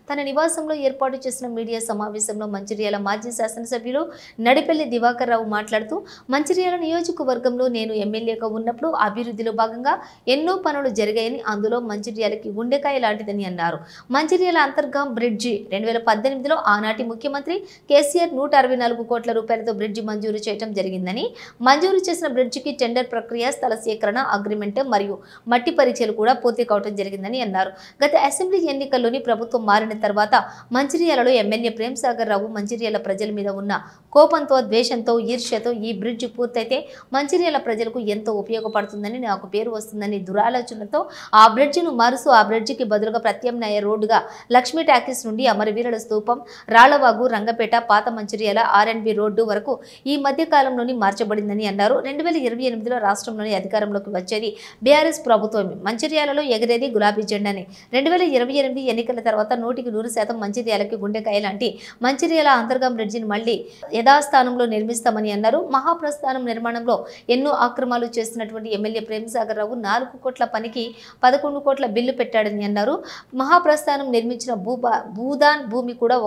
తన నివాసంలో ఏర్పాటు చేసిన మీడియా సమావేశంలో మంచిర్యాల మాజీ శాసనసభ్యులు నడిపెల్లి దివాకర్ రావు మాట్లాడుతూ మంచిర్యాల నియోజకవర్గంలో నేను ఎమ్మెల్యేగా ఉన్నప్పుడు అభివృద్ధిలో భాగంగా ఎన్నో పనులు జరిగాయని అందులో మంచిర్యాలకి గుండెకాయ లాంటిదని అన్నారు. మంచిర్యాల అంతర్గాం బ్రిడ్జి 2018లో ఆనాటి ముఖ్యమంత్రి కేసీఆర్ 164 కోట్ల రూపాయలతో బ్రిడ్జి మంజూరు చేయడం జరిగిందని, మంజూరు చేసిన బ్రిడ్జికి టెండర్ ప్రక్రియ, స్థల సేకరణ, అగ్రిమెంట్ మరియు మట్టి పరీక్షలు కూడా పూర్తి కావడం జరిగిందని అన్నారు. గత అసెంబ్లీ ఎన్నికల్లోని ప్రభుత్వం మారిన తర్వాత మంచిర్యాలలో ఎమ్మెల్యే ప్రేమ్ సాగర్ రావు మంచిర్యాల ప్రజల మీద ఉన్న కోపంతో, ద్వేషంతో, ఈర్ష్యతో ఈ బ్రిడ్జ్ పూర్తయితే మంచిర్యాల ప్రజలకు ఎంతో ఉపయోగపడుతుందని, నాకు పేరు వస్తుందని దురాలోచనతో ఆ బ్రిడ్జిను మారుస్తూ ఆ బ్రిడ్జికి బదులుగా ప్రత్యామ్నాయ రోడ్డుగా లక్ష్మీ టాకీస్ నుండి అమరవీరుల స్తూపం, రాళ్లవాగు, రంగపేట, పాత మంచిర్యాల R&B రోడ్డు వరకు ఈ మధ్య కాలంలోని మార్చబడిందని అన్నారు. 2028లో రాష్ట్రంలోని అధికారంలోకి వచ్చేది బీఆర్ఎస్ ప్రభుత్వమే, మంచిర్యాలలో ఎగిరేది గులాబీ జెండాని. 2028 ఎన్నికల తర్వాత 100% మంచిర్యాలకి గుండెకాయ లాంటి మంచిర్యాల అంతర్గాం బ్రిడ్జిని మళ్లీ యథాస్థానంలో నిర్మిస్తామని అన్నారు. మహాప్రస్థానం నిర్మాణంలో ఎన్నో అక్రమాలు చేస్తున్నటువంటి ఎమ్మెల్యే ప్రేమ్ సాగర్ రావు 4 కోట్ల పనికి 11 కోట్ల బిల్లు పెట్టాడని అన్నారు. మహాప్రస్థానం నిర్మించిన భూదాన్ భూమి కూడా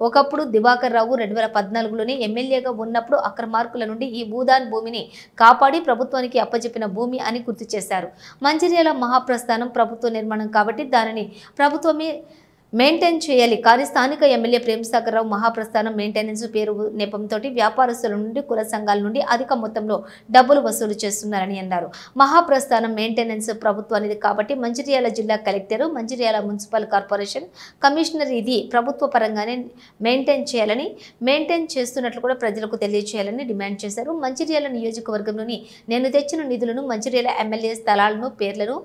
ఒకప్పుడు దివాకర్ రావు 2014లోనే ఎమ్మెల్యేగా ఉన్నప్పుడు అక్రమార్కుల నుండి ఈ భూదాన్ భూమిని కాపాడి ప్రభుత్వానికి అప్పచెప్పిన భూమి అని గుర్తు చేశారు. మంచిర్యాల మహాప్రస్థానం ప్రభుత్వ నిర్మాణం కాబట్టి దానిని ప్రభుత్వమే మెయింటైన్ చేయాలి. కానీ స్థానిక ఎమ్మెల్యే ప్రేమ్ సాగర్ రావు మహాప్రస్థానం మెయింటెనెన్స్ పేరు నెపంతో వ్యాపారస్తుల నుండి, కుల సంఘాల నుండి అధిక మొత్తంలో డబ్బులు వసూలు చేస్తున్నారని అన్నారు. మహాప్రస్థానం మెయింటెనెన్స్ ప్రభుత్వానికి కాబట్టి మంచిర్యాల జిల్లా collector, Mancherial municipal corporation commissioner ఇది ప్రభుత్వ పరంగానే మెయింటైన్ చేస్తున్నట్లు కూడా ప్రజలకు తెలియజేయాలని డిమాండ్ చేశారు. మంచిర్యాల నియోజకవర్గంలోని నేను తెచ్చిన నిధులను మంచిర్యాల ఎమ్మెల్యే స్థలాలను, పేర్లను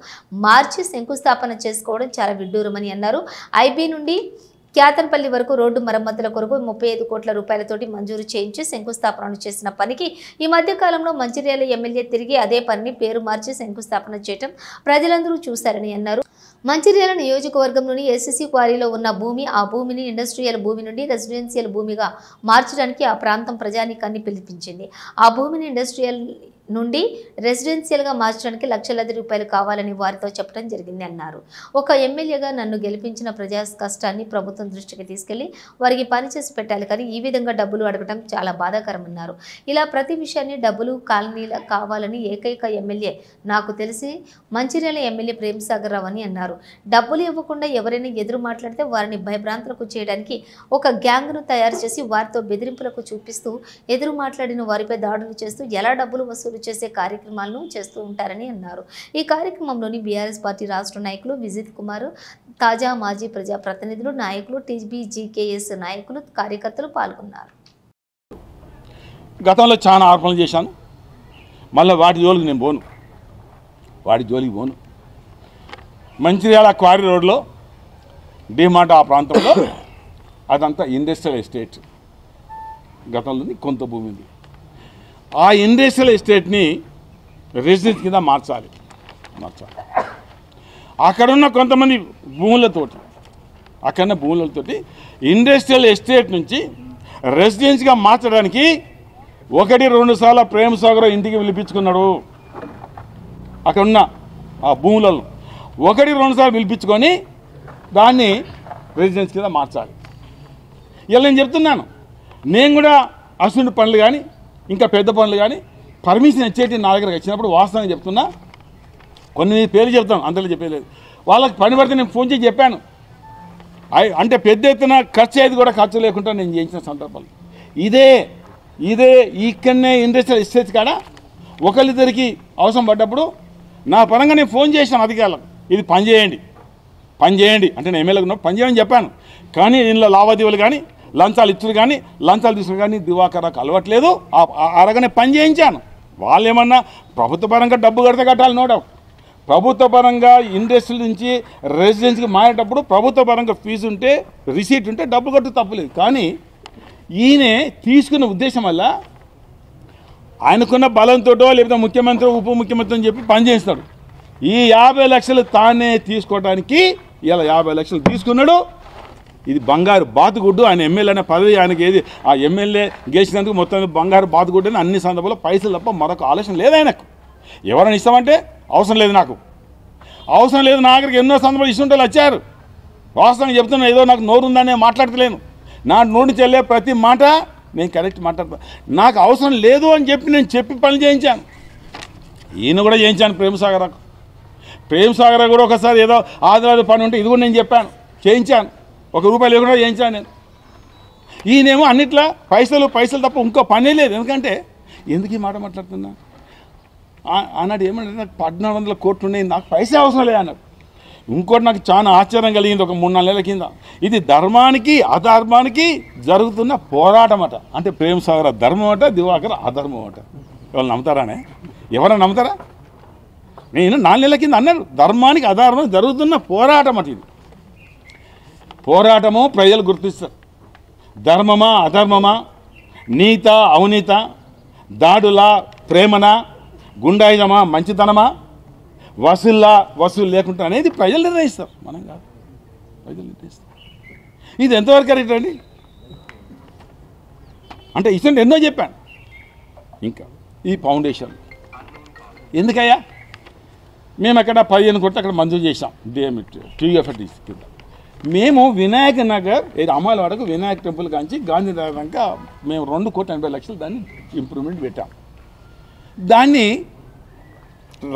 మార్చి శంకుస్థాపన చేసుకోవడం చాలా విడ్డూరమని అన్నారు. ఐబీ నుండి క్యాతన్పల్లి వరకు రోడ్డు మరమ్మతుల కొరకు 35 కోట్ల రూపాయలతోటి మంజూరు చేయించి శంకుస్థాపన చేసిన పనికి ఈ మధ్య కాలంలో మంచిర్యాల ఎమ్మెల్యే తిరిగి అదే పనిని పేరు మార్చి శంకుస్థాపన చేయడం ప్రజలందరూ చూశారని అన్నారు. మంచిర్యాల నియోజకవర్గంలోని ఎస్సీసీ క్వారీలో ఉన్న భూమి, ఆ భూమిని ఇండస్ట్రియల్ భూమి నుండి రెసిడెన్షియల్ భూమిగా మార్చడానికి ఆ ప్రాంతం ప్రజానీకాన్ని పిలిపించింది. ఆ భూమిని ఇండస్ట్రియల్ నుండి రెసిడెన్షియల్గా మార్చడానికి లక్షలాది రూపాయలు కావాలని వారితో చెప్పడం జరిగింది అన్నారు. ఒక ఎమ్మెల్యేగా నన్ను గెలిపించిన ప్రజా కష్టాన్ని ప్రభుత్వం దృష్టికి తీసుకెళ్లి వారికి పనిచేసి పెట్టాలి, కానీ ఈ విధంగా డబ్బులు అడగడం చాలా బాధాకరమన్నారు. ఇలా ప్రతి విషయాన్ని డబ్బులు, కాలనీల కావాలని ఏకైక ఎమ్మెల్యే నాకు తెలిసి మంచిర్యాల ఎమ్మెల్యే ప్రేమ్ సాగర్ రావు అని అన్నారు. డబ్బులు ఇవ్వకుండా ఎవరైనా ఎదురు మాట్లాడితే వారిని భయభ్రాంతులకు చేయడానికి ఒక గ్యాంగ్ను తయారు చేసి వారితో బెదిరింపులకు చూపిస్తూ ఎదురు మాట్లాడిన వారిపై దాడులు చేస్తూ ఎలా డబ్బులు వసూలు చేసే కార్యక్రమాలను చేస్తూ ఉంటారని అన్నారు. ఈ కార్యక్రమంలోని బీఆర్ఎస్ పార్టీ రాష్ట్ర నాయకులు విజిత్ కుమార్, తాజా మాజీ ప్రజా ప్రతినిధులు, నాయకులు, టీబీజీకేఎస్ నాయకులు, కార్యకర్తలు పాల్గొన్నారు. గతంలో చాలా ఆరోపణలు చేశాను, మళ్ళీ వాటి జోలికి పోను. మంచిర్యాల క్వారీ రోడ్లో డిమార్ట్ ఆ ప్రాంతంలో అదంతా ఇండస్ట్రియల్ ఎస్టేట్, గతంలోని కొంత భూమి ఉంది. ఆ ఇండస్ట్రియల్ ఎస్టేట్ని రెసిడెన్స్ కింద మార్చాలి. అక్కడున్న కొంతమంది భూములతోటి ఇండస్ట్రియల్ ఎస్టేట్ నుంచి రెసిడెన్స్గా మార్చడానికి 1-2 సార్లు ప్రేమ్ సాగర్ ఇంటికి పిలిపించుకున్నాడు. అక్కడున్న ఆ భూములలో 1-2 సార్లు పిలిపించుకొని దాన్ని రెసిడెన్స్ కింద మార్చాలి. ఇలా నేను చెప్తున్నాను, నేను కూడా అసలు పనులు కానీ ఇంకా పెద్ద పనులు కానీ పర్మిషన్ ఇచ్చేటి నా దగ్గరకు వచ్చినప్పుడు వాస్తవంగా చెప్తున్నా, కొన్ని పేర్లు చెప్తాను, అంతలో చెప్పలేదు. వాళ్ళకి పని పడితే నేను ఫోన్ చేసి చెప్పాను. అంటే పెద్ద ఎత్తున ఖర్చు అయ్యేది కూడా ఖర్చు లేకుండా నేను చేయించిన సందర్భాలు ఇదే ఇక్కడనే ఇండస్ట్రియల్ ఎస్టేట్ కాడ ఒకరిద్దరికి అవసరం పడ్డప్పుడు నా పరంగా నేను ఫోన్ చేశాను అధికారులకు, ఇది పని చేయండి అంటే నేను ఎమ్మెల్యేగా ఉన్నప్పుడు పని చేయమని చెప్పాను. కానీ ఇందులో లావాదేవీలు కానీ, లంచాలు ఇచ్చులు కానీ, లంచాలు తీసుకుని కానీ దివాకర్కు అలవట్లేదు. అరగనే పని చేయించాను. వాళ్ళు ఏమన్నా ప్రభుత్వ పరంగా డబ్బు కట్టాలి, నో డౌట్. ప్రభుత్వ పరంగా ఇండస్ట్రీ నుంచి రెసిడెన్స్కి మారేటప్పుడు ప్రభుత్వ పరంగా ఫీజు ఉంటే, రిసీట్ ఉంటే డబ్బు కట్టు తప్పలేదు. కానీ ఈయన తీసుకున్న ఉద్దేశం వల్ల ఆయనకున్న బలంతో లేకపోతే ముఖ్యమంత్రి, ఉప ముఖ్యమంత్రి అని చెప్పి పని చేస్తాడు. ఈ 50 లక్షలు తానే తీసుకోవడానికి ఇలా 50 లక్షలు తీసుకున్నాడు. ఇది బంగారు బాతుగుడ్డు. ఆయన ఎమ్మెల్యే అనే పదవి ఆయనకి ఏది, ఆ ఎమ్మెల్యే గెలిచినందుకు మొత్తం బంగారు బాతుగుడ్డు అని అన్ని సందర్భాల్లో పైసలు తప్ప మరొక ఆలోచన లేదు ఆయనకు. ఎవరైనా ఇస్తామంటే అవసరం లేదు, నాకు అవసరం లేదు. నా దగ్గరికి ఎన్నో సందర్భాలు ఇస్తుంటే వచ్చారు. వాస్తవంగా చెప్తున్నా, ఏదో నాకు నోరు ఉందనే మాట్లాడతలేను. నా నోటి చెల్లే ప్రతి మాట నేను కరెక్ట్ మాట్లాడతాను. నాకు అవసరం లేదు అని చెప్పి నేను చెప్పి పని చేయించాను. ఈయన కూడా చేయించాను ప్రేమ్ సాగర్ కూడా ఒకసారి ఏదో ఆదివారం పని ఉంటే ఇది కూడా నేను చెప్పాను, చేయించాను. ₹1 లేకుండా చేయించాను నేను. ఈయనేమో అన్నిట్లా పైసలు తప్ప ఇంకో పనే లేదు. ఎందుకంటే ఎందుకు ఈ మాట మాట్లాడుతున్నా, ఆనాడు ఏమంటే నాకు 1400 కోట్లు ఉన్నాయి, నాకు పైసే అవసరం లేదు అన్నాడు. ఇంకోటి నాకు చాలా ఆశ్చర్యం కలిగింది ఒక 3-4 నెలల కింద. ఇది ధర్మానికి అధర్మానికి జరుగుతున్న పోరాటం అట. అంటే ప్రేమ్ సాగర్ ధర్మం అట, దివాకర్ అధర్మం అట. వాళ్ళు నమ్ముతారానే? ఎవరైనా నమ్ముతారా? నేను 4 నెలల కింద అన్నారు, ధర్మానికి అధర్మం జరుగుతున్న పోరాటం అట. ఇది పోరాటము ప్రజలు గుర్తిస్తారు. ధర్మమా అధర్మమా, నీత అవినీత, దాడులా ప్రేమనా, గుండాయిజమా మంచితనమా, వసూలు లేకుండా అనేది ప్రజలు నిర్ణయిస్తారు, మనం కాదు. ప్రజలు నిర్ణయిస్తారు. ఇది ఎంతవరకు కరెక్ట్ అండి? అంటే ఇటువంటి ఎన్నో చెప్పాను. ఇంకా ఈ ఫౌండేషన్ ఎందుకయ్యా మేము అక్కడ 15 కోట్లు అక్కడ మంజూరు చేసాం TFTs కింద. మేము వినాయక నగర్ అమ్మాయిలవాడకు వినాయక టెంపుల్ కాంచి గాంధీ నగర్ దాకా మేము 2,80,00,000 దాన్ని ఇంప్రూవ్మెంట్ పెట్టాం. దాన్ని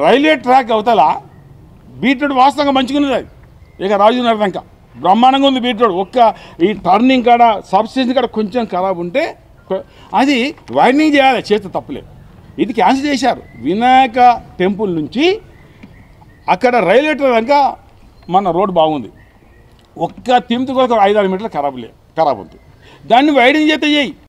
రైల్వే ట్రాక్ అవతల బీట్ రోడ్ వాస్తవంగా మంచిగా ఉన్నది. అది ఇక రాజునగర్ దాకా బ్రహ్మాండంగా ఉంది బీట్ రోడ్. ఒక్క ఈ టర్నింగ్ కాడ సబ్స్టేషన్ కాడ కొంచెం ఖరాబ్ ఉంటే అది వైడనింగ్ చేయాలి, చేస్తే తప్పలేదు. ఇది క్యాన్సిల్ చేశారు. వినాయక టెంపుల్ నుంచి అక్కడ రైల్వే ట్రాక్ దాకా మన రోడ్ బాగుంది. ఒక్క తిమ్మిది కూడా 5-6 మీటర్లు ఖరాబ్ ఉంది. దాన్ని వైడనింగ్ చేస్తే చేయి.